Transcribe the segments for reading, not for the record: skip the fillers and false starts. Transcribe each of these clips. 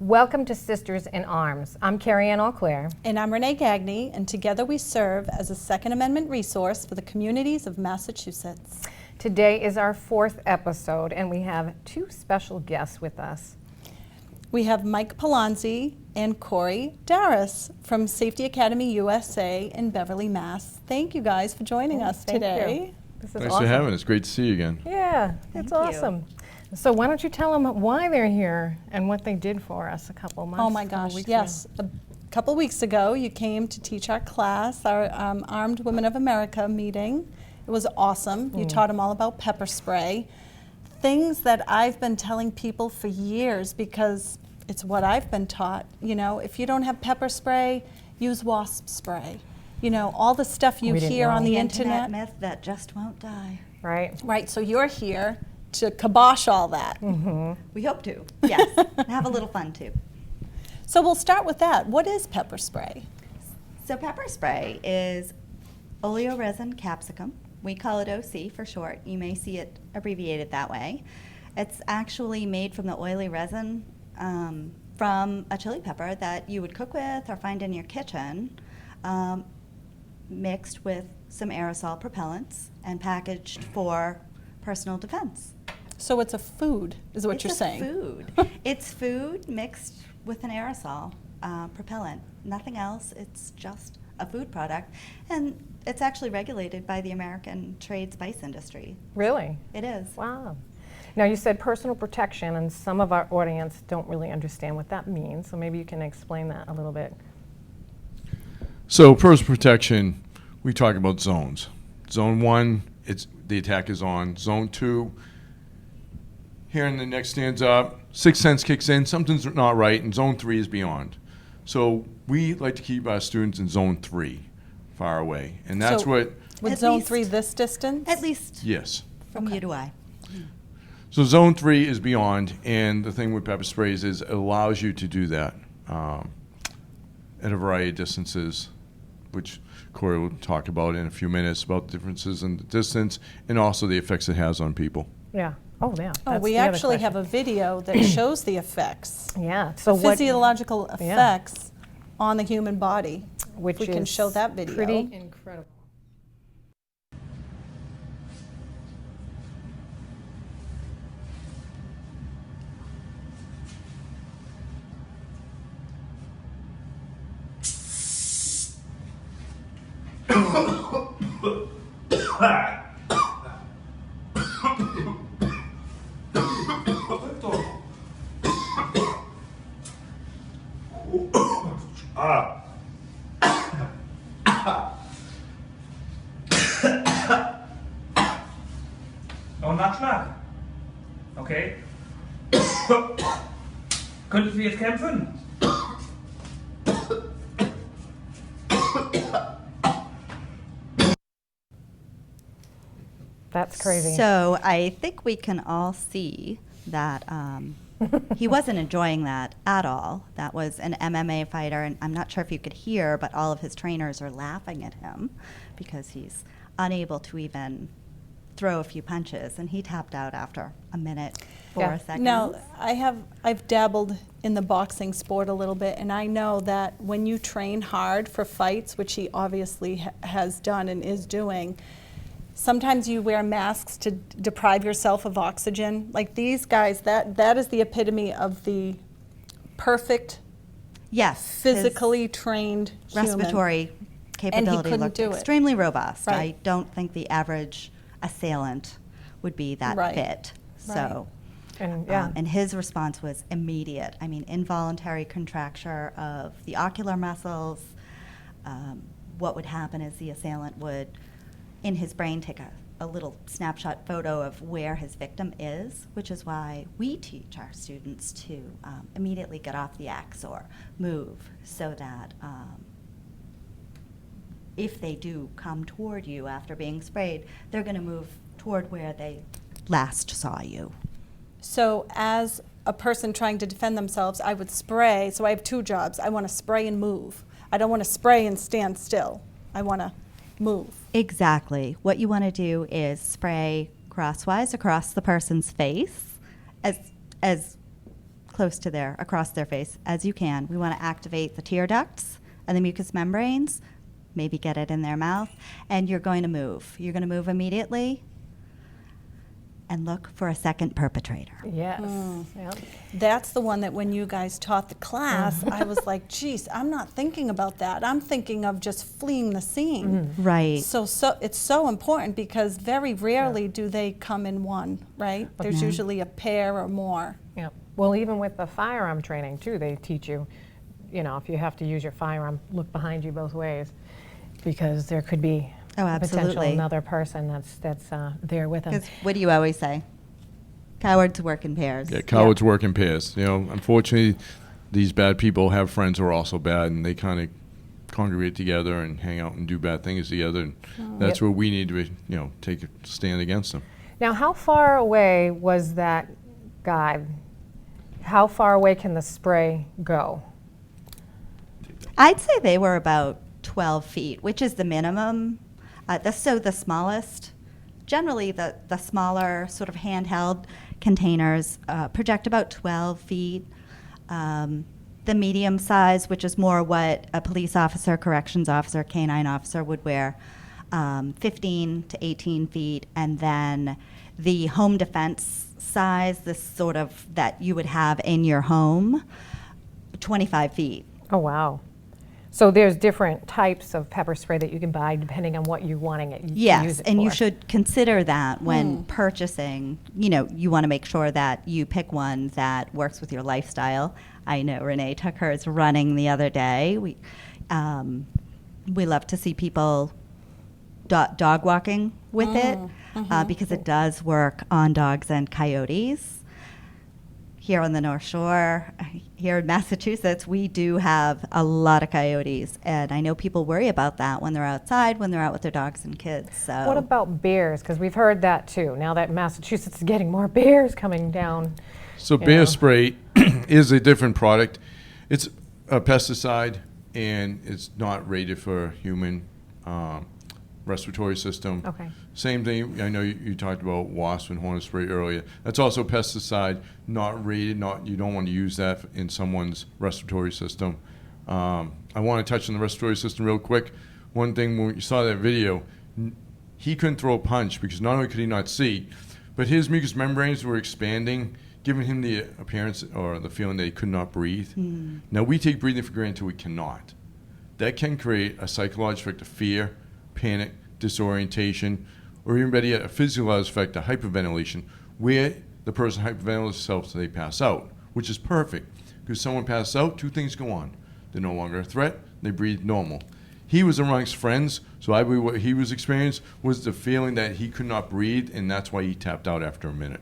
Welcome to Sisters in Arms. I'm Kerrie Ann. And I'm Renee Gagne, and together we serve as a Second Amendment resource for the communities of Massachusetts. Today is our 4th episode, and we have 2 special guests with us. We have Mike Pelonzi and Cory Daras from Safety Academy USA in Beverly, Mass. Thank you guys for joining us today. This is Thanks awesome. for having us. Great to see you again. Yeah, it's awesome. So why don't you tell them why they're here and what they did for us a couple months? Oh my gosh, yes. A couple weeks ago, you came to teach our class, our Armed Women of America meeting. It was awesome. You taught them all about pepper spray. Things that I've been telling people for years because it's what I've been taught. You know, if you don't have pepper spray, use wasp spray. You know, all the stuff you hear on the internet. Myth that just won't die. Right. Right, so you're here to kibosh all that. We hope to, yes. And have a little fun too. So we'll start with that. What is pepper spray? So pepper spray is oleoresin capsicum. We call it OC for short. You may see it abbreviated that way. It's actually made from the oily resin from a chili pepper that you would cook with or find in your kitchen, mixed with some aerosol propellants and packaged for personal defense. So it's a food, is what you're saying. It's food. It's food mixed with an aerosol propellant. Nothing else. It's just a food product. And it's actually regulated by the American trade spice industry. Really? It is. Wow. Now you said personal protection, and some of our audience don't really understand what that means, so maybe you can explain that a little bit. So personal protection, we talk about zones. Zone 1, the attack is on. Zone 2, hearing the neck stands up, sixth sense kicks in, something's not right, and Zone 3 is beyond. So we like to keep our students in Zone 3, far away, and that's So what. With At Zone least- 3 this distance? At least Yes. from you to I. So Zone 3 is beyond, and the thing with pepper sprays is it allows you to do that at a variety of distances, which Cory will talk about in a few minutes, about the differences in the distance and also the effects it has on people. Yeah. Oh, yeah. Oh, That's we the other actually question. have a video that shows the effects, Yeah. So what? physiological effects on the human body. Which we can is show that video. Pretty incredible. Noch ein Nachschlag. Okay. Könntest du jetzt kämpfen? That's crazy. So I think we can all see that he wasn't enjoying that at all. That was an MMA fighter, and I'm not sure if you could hear, but all of his trainers are laughing at him because he's unable to even throw a few punches, and he tapped out after a minute, 4 seconds. Now, I've dabbled in the boxing sport a little bit, and I know that when you train hard for fights, which he obviously has done and is doing, sometimes you wear masks to deprive yourself of oxygen. Like these guys, that is the epitome of the perfect, Yes, physically trained his human. respiratory capability couldn't looked do it. extremely robust. Right. I don't think the average assailant would be that Right. fit. So, And yeah. and his response was immediate. I mean, involuntary contracture of the ocular muscles. What would happen is the assailant would, in his brain, take a little snapshot photo of where his victim is, which is why we teach our students to immediately get off the X or move so that if they do come toward you after being sprayed, they're going to move toward where they last saw you. So as a person trying to defend themselves, I would spray. So I have 2 jobs. I want to spray and move. I don't want to spray and stand still. I want to move. Exactly. What you want to do is spray crosswise across the person's face as close to across their face as you can. We want to activate the tear ducts and the mucous membranes, maybe get it in their mouth, and you're going to move. You're going to move immediately and look for a second perpetrator. Yes. Yep. That's the one that when you guys taught the class, I was like, geez, I'm not thinking about that. I'm thinking of just fleeing the scene. Right. So it's so important because very rarely do they come in one, right? There's usually a pair or more. Yep. Well, even with the firearm training too, they teach you, if you have to use your firearm, look behind you both ways, because there could be Oh, potential absolutely. another person that's there with them. 'Cause what do you always say? Cowards work in pairs. Yeah, cowards work in pairs. Unfortunately, these bad people have friends who are also bad, and they kind of congregate together and hang out and do bad things together. And that's where we need to, take a stand against them. Now, how far away was that guy? How far away can the spray go? I'd say they were about 12 feet, which is the minimum. The smallest, generally the smaller sort of handheld containers project about 12 feet. The medium size, which is more what a police officer, corrections officer, canine officer would wear, 15 to 18 feet. And then the home defense size, this sort of that you would have in your home, 25 feet. Oh, wow. So there's different types of pepper spray that you can buy depending on what you're wanting it to use Yes, it and you for. should consider that when purchasing. You want to make sure that you pick one that works with your lifestyle. I know Renee took hers running the other day. We love to see people dog walking with it because it does work on dogs and coyotes. Here on the North Shore, here in Massachusetts, we do have a lot of coyotes, and I know people worry about that when they're outside, when they're out with their dogs and kids. So, What about bears? Because we've heard that too. Now that Massachusetts is getting more bears coming down. So bear spray is a different product. It's a pesticide, and it's not rated for human respiratory system. Okay. Same thing. I know you talked about wasp and hornet spray earlier. That's also pesticide, not rated. You don't want to use that in someone's respiratory system. I want to touch on the respiratory system real quick. One thing, when you saw that video, he couldn't throw a punch because not only could he not see, but his mucous membranes were expanding, giving him the appearance or the feeling that he could not breathe. Now, we take breathing for granted until we cannot. That can create a psychological effect of fear, panic, disorientation, or even better yet, a physiological effect of hyperventilation, where the person hyperventilates themselves so they pass out, which is perfect. Because someone passes out, two things go on. They're no longer a threat, they breathe normal. He was amongst friends, so I believe what he was experiencing was the feeling that he could not breathe, and that's why he tapped out after a minute.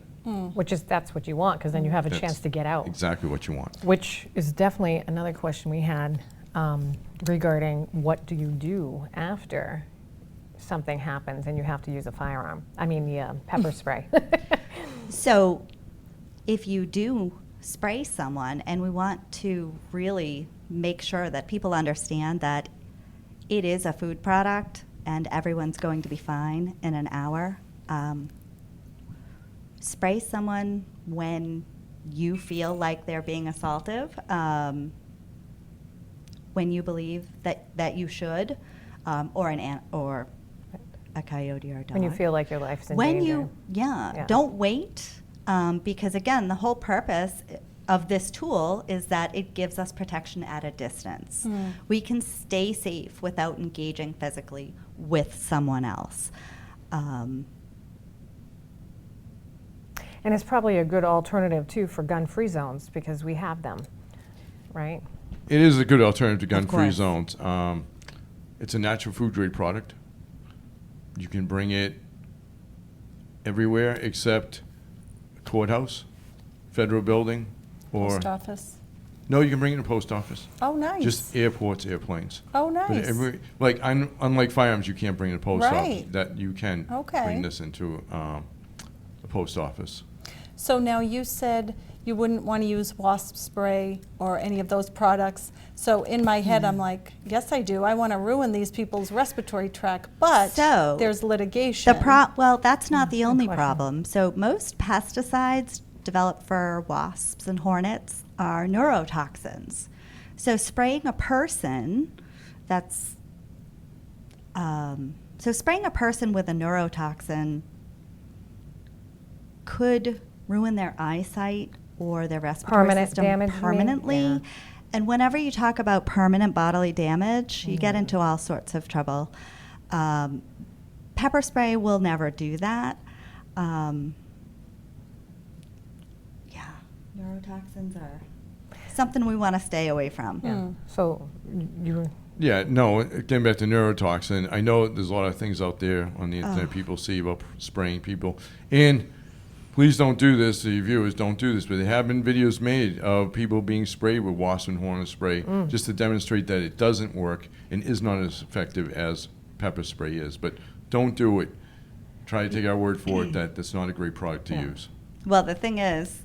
That's what you want, because then you have a That's chance to get out. Exactly what you want. Which is definitely another question we had regarding what do you do after something happens and you have to use a firearm. I mean the pepper spray. So if you do spray someone, and we want to really make sure that people understand that it is a food product and everyone's going to be fine in an hour, spray someone when you feel like they're being assaultive, when you believe that you should, or a coyote or a dog. When you feel like your life's in When danger. you, don't wait, because again, the whole purpose of this tool is that it gives us protection at a distance. We can stay safe without engaging physically with someone else. And it's probably a good alternative too for gun-free zones because we have them, right? It is a good alternative to gun-free course. zones. It's a natural food grade product. You can bring it everywhere except a courthouse, federal building, or Post office. no, you can bring it in a post office. Oh, nice. Just airports, airplanes. Oh, But nice. Unlike firearms, you can't bring it in a post office. Right. That you can Okay. bring this into the post office. So now you said you wouldn't want to use wasp spray or any of those products. So in my head, I'm like, yes, I do. I want to ruin these people's respiratory tract, but So, there's litigation. Well, that's not the only question. problem. So most pesticides developed for wasps and hornets are neurotoxins. So spraying a person spraying a person with a neurotoxin could ruin their eyesight or their respiratory Permanent system damage, you mean? permanently. Yeah. And whenever you talk about permanent bodily damage, you get into all sorts of trouble. Pepper spray will never do that. Neurotoxins are something we want to stay away from. Yeah. So you, Yeah, no, getting back to neurotoxin, I know there's a lot of things out there on the internet people see about spraying people. And please don't do this, the viewers, don't do this, but there have been videos made of people being sprayed with wasp and hornet spray just to demonstrate that it doesn't work and is not as effective as pepper spray is. But don't do it. Try to take our word for it that that's not a great product to use. Well, the thing is,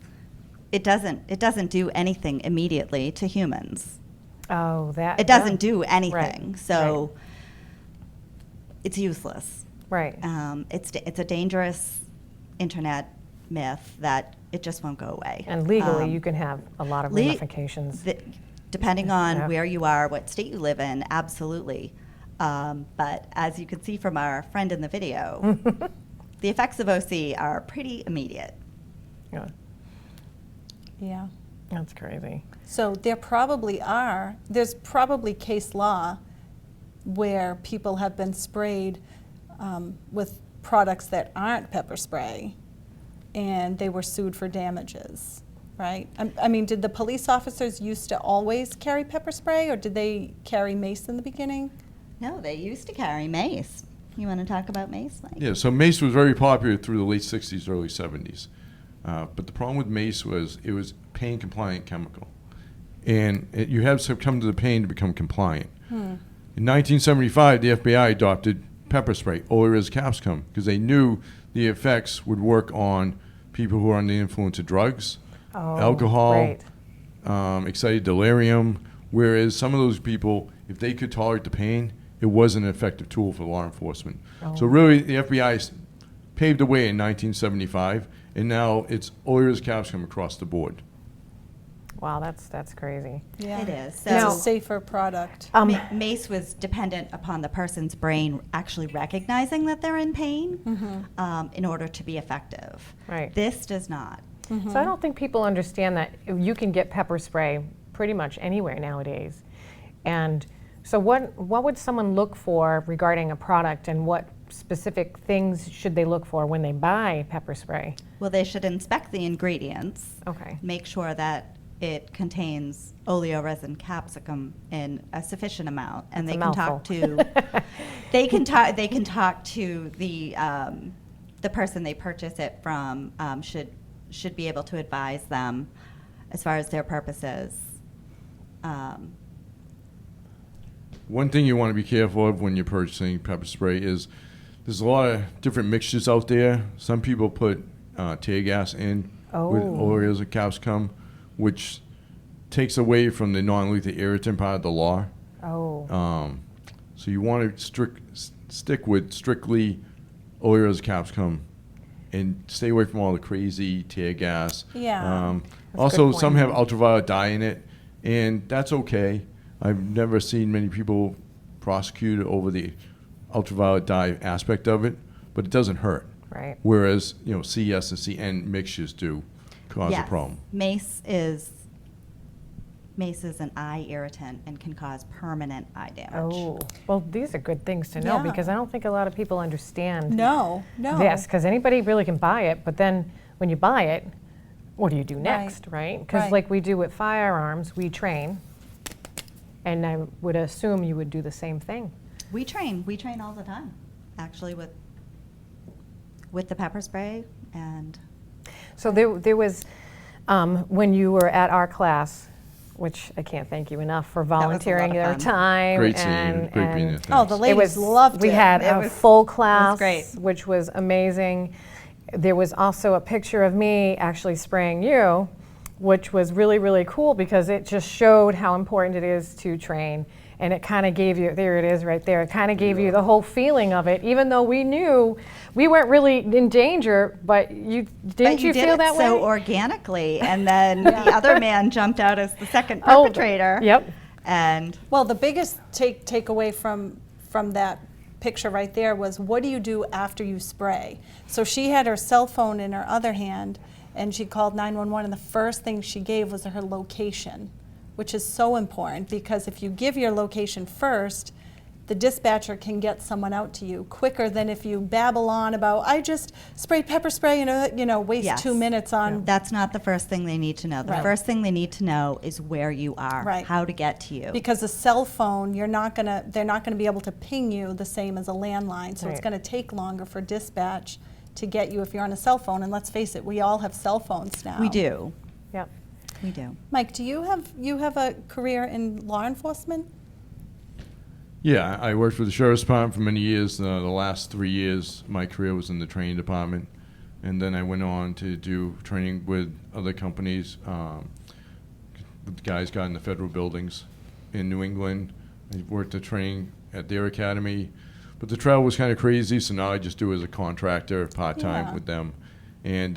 it doesn't do anything immediately to humans. oh, that. It doesn't yeah. do anything, Right, so it's useless. Right. It's a dangerous internet myth that it just won't go away. And legally, you can have a lot of ramifications. Depending on Yeah. where you are, what state you live in, absolutely. But as you can see from our friend in the video, the effects of OC are pretty immediate. Yeah, Yeah. that's crazy. So there's probably case law where people have been sprayed with products that aren't pepper spray, and they were sued for damages, right? I mean, did the police officers used to always carry pepper spray, or did they carry mace in the beginning? No, they used to carry mace. You want to talk about mace, Mike? Yeah, so mace was very popular through the late 60s, early 70s. But the problem with mace was it was pain compliant chemical. And you have to succumb to the pain to become compliant. In 1975, the FBI adopted pepper spray, oleoresin capsicum, because they knew the effects would work on people who are under the influence of drugs, Oh, alcohol, right. excited delirium, whereas some of those people, if they could tolerate the pain, it wasn't an effective tool for law enforcement. So Oh. really, the FBI paved the way in 1975, and now it's oleoresin capsicum across the board. Wow, that's crazy. Yeah. It is. It's So a safer product. Mace was dependent upon the person's brain actually recognizing that they're in pain in order to be effective. Right. This does not. So I don't think people understand that you can get pepper spray pretty much anywhere nowadays. And so what would someone look for regarding a product, and what specific things should they look for when they buy pepper spray? Well, they should inspect the ingredients. Okay. Make sure that it contains oleoresin capsicum in a sufficient amount, and That's they a can talk mouthful. to they can talk to the person they purchase it from. Should be able to advise them as far as their purposes. One thing you want to be careful of when you're purchasing pepper spray is there's a lot of different mixtures out there. Some people put tear gas in with Oh. oleoresin capsicum, which takes away from the non-lethal irritant part of the law. Oh, So you want to stick with strictly oleoresin capsicum and stay away from all the crazy tear gas. Yeah. a Also, good some point. have ultraviolet dye in it, and that's okay. I've never seen many people prosecuted over the ultraviolet dye aspect of it, but it doesn't hurt. right. Whereas, CS and CN mixtures do cause Yes. a problem. Mace is an eye irritant and can cause permanent eye damage. Oh, well, these are good things to know, Yeah. because I don't think a lot of people understand No. this, because anybody really can buy it, but then when you buy it, what do you do next, right? Because Right. like we do with firearms, we train, and I would assume you would do the same thing. We train all the time, actually, with the pepper spray. And So there was, when you were at our class, which I can't thank you enough for was a lot volunteering of their fun. time. Great seeing you. and, Great being and there. Oh, the Thanks. ladies loved it. We had It a was- full class, great. which was amazing. There was also a picture of me actually spraying you which was really, really cool because it just showed how important it is to train. And it kind of gave you, there it is right there, it kind of gave you the whole feeling of it, even though we knew we weren't really in danger, but didn't you feel that way? So organically, and then the other man jumped out as the second Oh, perpetrator. Yep. And Well, the biggest takeaway from that picture right there was, what do you do after you spray? So she had her cell phone in her other hand, and she called 911, and the first thing she gave was her location, which is so important, because if you give your location first, the dispatcher can get someone out to you quicker than if you babble on about, I just sprayed pepper spray and waste Yes. 2 minutes on. that's not the first thing they need to know. The Right. first thing they need to know is where you are, Right. how to get to you. Because a cell phone, they're not gonna be able to ping you the same as a landline, so it's Right. gonna take longer for dispatch to get you if you're on a cell phone. And let's face it, we all have cell phones now. We do. Yep. We do. Mike, do you have a career in law enforcement? Yeah, I worked for the Sheriff's Department for many years. The last 3 years, my career was in the training department. And then I went on to do training with other companies. The guys got in the federal buildings in New England. I worked at training at their academy. But the travel was kind of crazy, so now I just do it as a contractor, part-time Yeah. with them. And,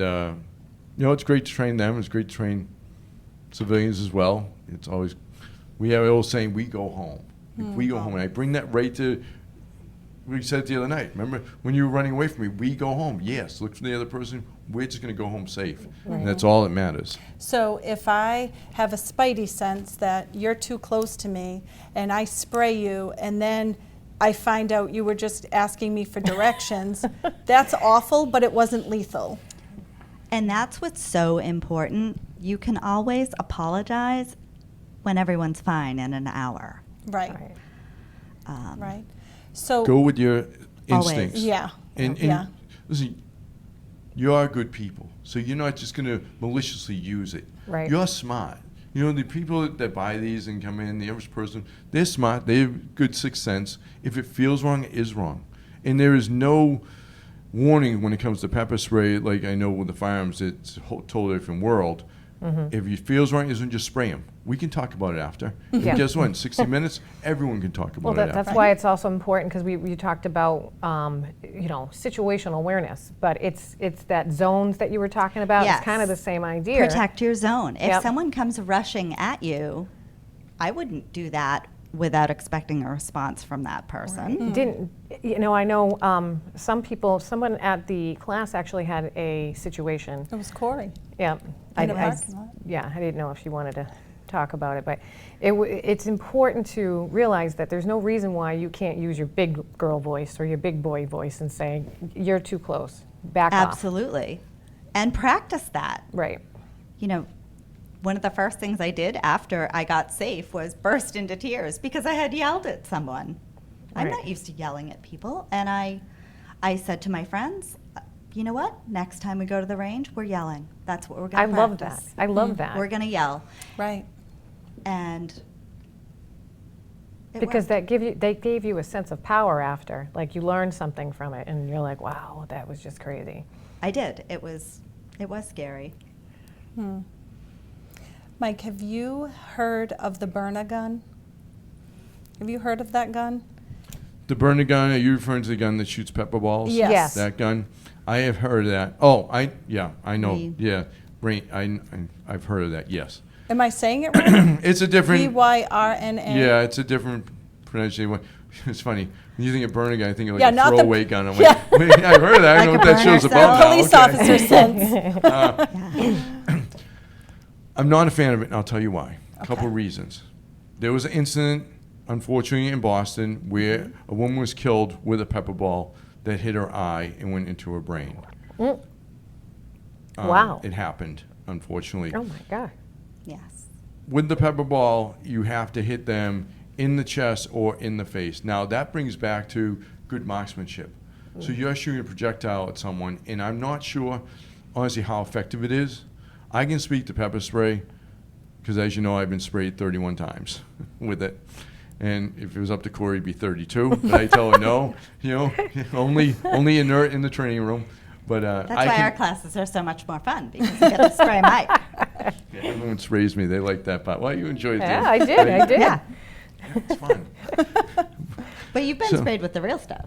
it's great to train them. It's great to train civilians as well. It's always, we have an old saying, we go home. We go home. And I bring that right to, we said it the other night. Remember when you were running away from me, we go home. Yes, look for the other person. We're just going to go home safe. And that's all that matters. So if I have a spidey sense that you're too close to me and I spray you and then I find out you were just asking me for directions, that's awful, but it wasn't lethal. And that's what's so important. You can always apologize when everyone's fine in an hour. Right, Right. right. So, Go with your Always. instincts. yeah, And yeah. listen, you are good people, so you're not just going to maliciously use it. Right. You're smart. The people that buy these and come in, the average person, they're smart. They have good sixth sense. If it feels wrong, it is wrong. And there is no warning when it comes to pepper spray. Like I know with the firearms, it's a totally different world. If it feels wrong, isn't just spray them. We can talk about it after. Yeah. And guess what? In 60 minutes, everyone can talk Well, about it that's after. why it's also important, because we talked about situational awareness, but it's that zones that you were talking about. Yes. It's kind of the same idea. Protect your zone. If Yep. someone comes rushing at you, I wouldn't do that without expecting a response from that person. Didn't I know someone at the class actually had a situation. It was Cory. Yeah, In a parking lot. yeah, I didn't know if she wanted to talk about it, but it's important to realize that there's no reason why you can't use your big girl voice or your big boy voice and say, you're too close, back off. Absolutely. And practice that. Right. One of the first things I did after I got safe was burst into tears because I had yelled at someone. I'm Right. not used to yelling at people. And I said to my friends, you know what? Next time we go to the range, we're yelling. That's what we're I going to love that. practice. I love that. We're going to yell. Right. And it Because worked. they gave you a sense of power after. Like you learned something from it and you're like, wow, that was just crazy. I did. It was scary. Mike, have you heard of the burner gun? Have you heard of that gun? The burner gun, are you referring to the gun that shoots pepper balls? Yes. Yes. That gun? I have heard of that. Oh, I know. Re- Yeah, I've heard of that, yes. Am I saying it right? It's a different, BYRNA. yeah, it's a different pronunciation. It's funny. When you think of burner gun, I think of like Yeah, a not the- throwaway gun. I'm Yeah. like, wait, I've heard of that. I Like know a what that burner show's cell? about now. Police Okay. officer sense. Yeah. I'm not a fan of it, and I'll tell you why. A couple Okay. reasons. There was an incident, unfortunately, in Boston where a woman was killed with a pepper ball that hit her eye and went into her brain. Mm. Wow. It happened, unfortunately. Oh my God. Yes. With the pepper ball, you have to hit them in the chest or in the face. Now, that brings back to good marksmanship. So you're shooting a projectile at someone, and I'm not sure, honestly, how effective it is. I can speak to pepper spray, because as you know, I've been sprayed 31 times with it. And if it was up to Cory, it'd be 32. But I tell her no, only inert in the training room. But That's I why can, our classes are so much more fun, because you get to spray Mike. Yeah, everyone sprays me. They like that part. Why you enjoy it? Yeah, I did. Yeah. It's fun. But you've been So- sprayed with the real stuff.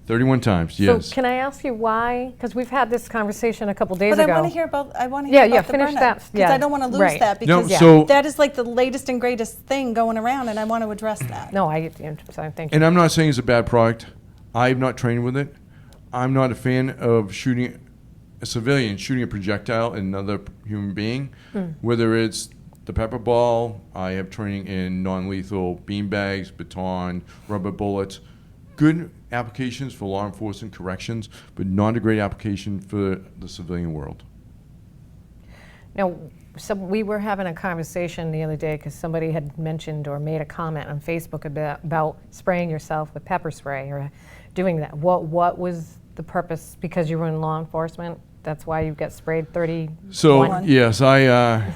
31 times, yes. So can I ask you why? Because we've had this conversation a couple days But ago. I want to hear about. I want to Yeah, hear yeah, about the finish burnout, that, because yeah, I don't want to lose right. that No, because so- that is like the latest and greatest thing going around, and I want to address that. No, I'm sorry, thank you. And I'm not saying it's a bad product. I've not trained with it. I'm not a fan of shooting a civilian, shooting a projectile at another human being, whether it's the pepper ball. I have training in non-lethal beanbags, baton, rubber bullets. Good applications for law enforcement corrections, but not a great application for the civilian world. Now, so we were having a conversation the other day because somebody had mentioned or made a comment on Facebook about spraying yourself with pepper spray or doing that. What was the purpose? Because you were in law enforcement, that's why you get sprayed 30. So, yes, I,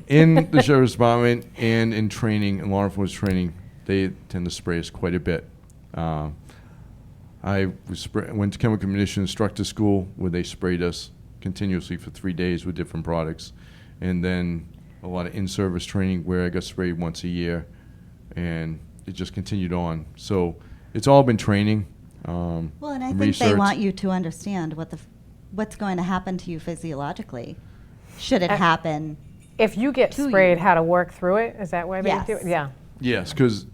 in the sheriff's department and in training, in law enforcement training, they tend to spray us quite a bit. I went to chemical munition instructor school where they sprayed us continuously for 3 days with different products. And then a lot of in-service training where I got sprayed once a year. And it just continued on. So it's all been training. Well, and I think research. they want you to understand what's going to happen to you physiologically. Should it happen? If you get To sprayed, you. how to work through it? Is that why they Yes. do it? Yeah. Yes, because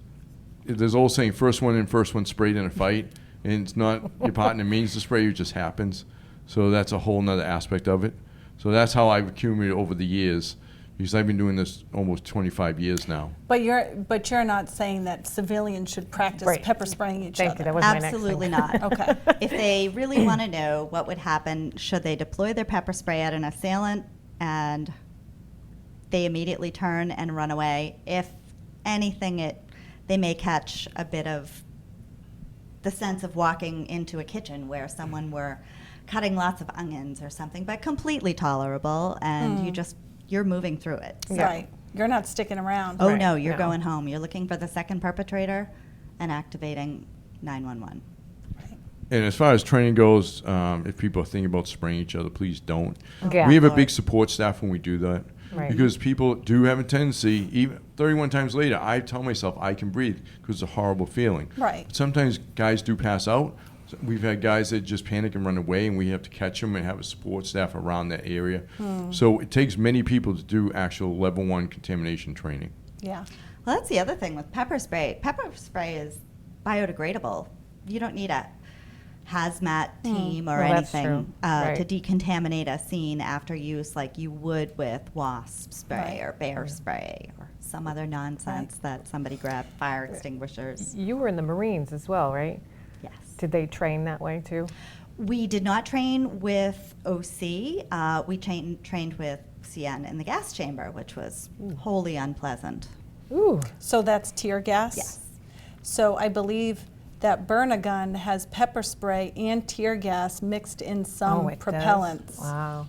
there's old saying, first one in, first one sprayed in a fight. And it's not your partner means to spray you, it just happens. So that's a whole nother aspect of it. So that's how I've accumulated over the years, because I've been doing this almost 25 years now. But you're not saying that civilians should practice Right. pepper spraying each Thank other. you. That was my next Absolutely thing. not. Okay. If they really want to know what would happen, should they deploy their pepper spray at an assailant and they immediately turn and run away? If anything, they may catch a bit of the sense of walking into a kitchen where someone were cutting lots of onions or something, but completely tolerable, and you're moving through it. So, Right. You're not sticking around. oh Right, no, you're no. going home. You're looking for the second perpetrator and activating 911. And as far as training goes, if people are thinking about spraying each other, please don't. Yeah. We have a Lord. big support staff when we do that. Right. Because people do have a tendency, even 31 times later, I tell myself I can breathe because it's a horrible feeling. Right. But sometimes guys do pass out. So we've had guys that just panic and run away, and we have to catch them and have a support staff around that area. So it takes many people to do actual level 1 contamination training. Yeah. Well, that's the other thing with pepper spray. Pepper spray is biodegradable. You don't need a hazmat team or Well, that's anything true. to Right. decontaminate a scene after use like you would with wasp spray Right. or bear spray or some other nonsense that somebody grabbed, fire extinguishers. You were in the Marines as well, right? Yes. Did they train that way too? We did not train with OC. We trained with CN in the gas chamber, which was wholly unpleasant. Ooh. So that's tear gas? Yes. So I believe that burn-a-gun has pepper spray and tear gas mixed in some it does? propellants. Wow.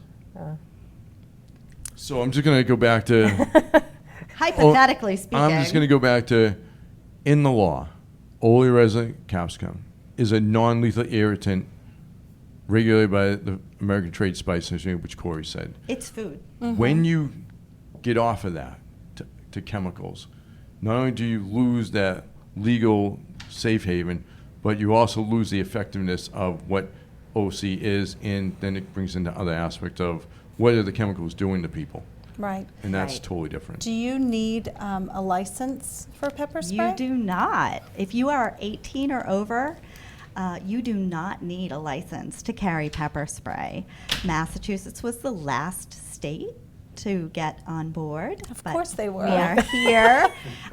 So I'm just going to go back to, Hypothetically speaking. I'm just going to go back to, in the law, oleoresin capsicum is a non-lethal irritant regulated by the American Trade Spice Association, which Cory said. It's food. When you get off of that to chemicals, not only do you lose that legal safe haven, but you also lose the effectiveness of what OC is, and then it brings into other aspects of what are the chemicals doing to people, Right. and that's Right. totally different. Do you need a license for pepper spray? You do not. If you are 18 or over, you do not need a license to carry pepper spray. Massachusetts was the last state to get on board. Of but course they were. We are here.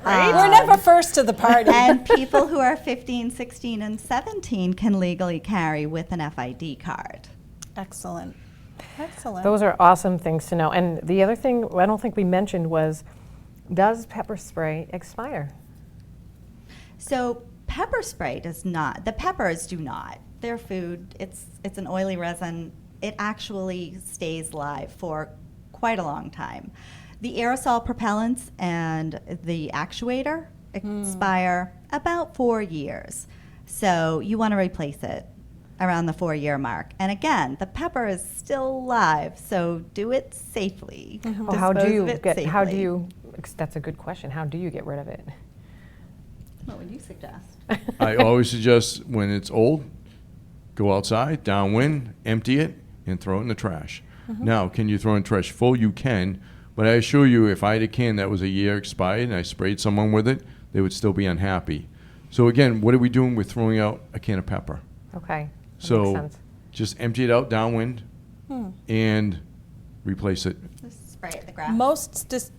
We're never first to the party. And people who are 15, 16, and 17 can legally carry with an FID card. Excellent. Excellent. Those are awesome things to know. And the other thing I don't think we mentioned was, does pepper spray expire? So pepper spray does not. The peppers do not. They're food. It's an oily resin. It actually stays live for quite a long time. The aerosol propellants and the actuator expire about 4 years. So you want to replace it around the 4-year mark. And again, the pepper is still live, so do it safely. Well, how do you how do safely. you, that's a good question. How do you get rid of it? What would you suggest? I always suggest when it's old, go outside, downwind, empty it, and throw it in the trash. Now, can you throw in trash full? You can, but I assure you, if I had a can that was a year expired and I sprayed someone with it, they would still be unhappy. So again, what are we doing with throwing out a can of pepper? Okay, that So makes sense. just empty it out downwind and replace it. Just spray it in the grass.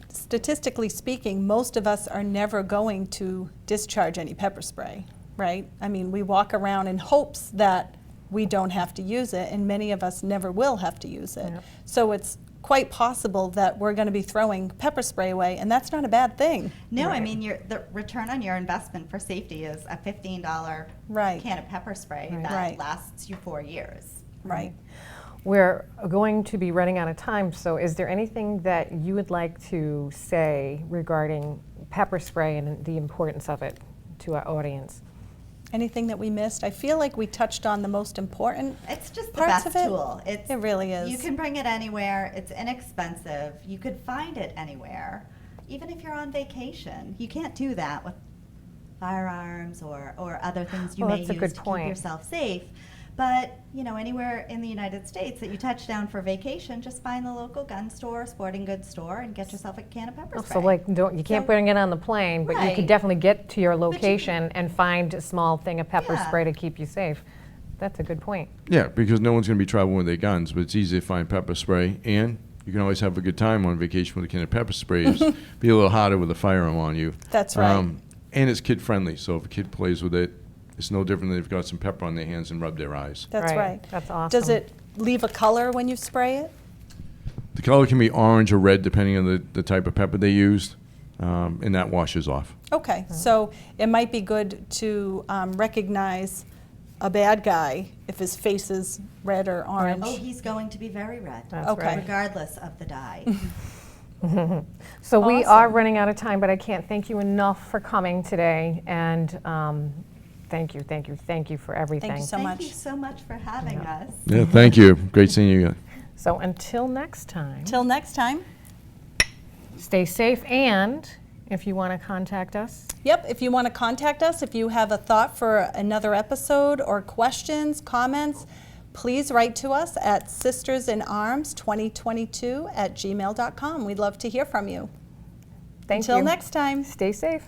Statistically speaking, most of us are never going to discharge any pepper spray, right? I mean, we walk around in hopes that we don't have to use it, and many of us never will have to use it. Yep. So it's quite possible that we're going to be throwing pepper spray away, and that's not a bad thing. No, I Right. mean, the return on your investment for safety is a $15 Right. can of pepper spray Right. that Right. lasts you 4 years. Right. We're going to be running out of time, so is there anything that you would like to say regarding pepper spray and the importance of it to our audience? Anything that we missed? I feel like we touched on the most important. It's just the Parts best of it? tool. It really is. You can bring it anywhere. It's inexpensive. You could find it anywhere, even if you're on vacation. You can't do that with firearms or other things you Well, may that's a use good to point. keep yourself safe. But, you know, anywhere in the United States that you touch down for vacation, just find the local gun store, sporting goods store, and get yourself a can of pepper spray. So like, you can't So- bring it on the plane, but you could Right. definitely get to your you location and find a small thing of pepper Yeah. spray to keep you safe. That's a good point. Yeah, because no one's going to be traveling with their guns, but it's easy to find pepper spray, and you can always have a good time on vacation with a can of pepper spray. It's be a little harder with a firearm on you. That's right. And it's kid friendly, so if a kid plays with it, it's no different than if they've got some pepper on their hands and rub their eyes. That's Right. right. That's awesome. Does it leave a color when you spray it? The color can be orange or red depending on the type of pepper they used, and that washes off. Okay, so it might be good to recognize a bad guy if his face is red or orange. Oh, he's going to be very red, That's Okay. right. regardless of the dye. So we are Awesome. running out of time, but I can't thank you enough for coming today, and thank you for everything. Thank you so Thank much. you so much for having us. Yeah, thank you. Great seeing you guys. So until next time, Till next time. stay safe, and if you want to contact us, Yep, if you want to contact us, if you have a thought for another episode or questions, comments, please write to us at sistersinarms2022@gmail.com. We'd love to hear from you. thank you. Until next time. Stay safe.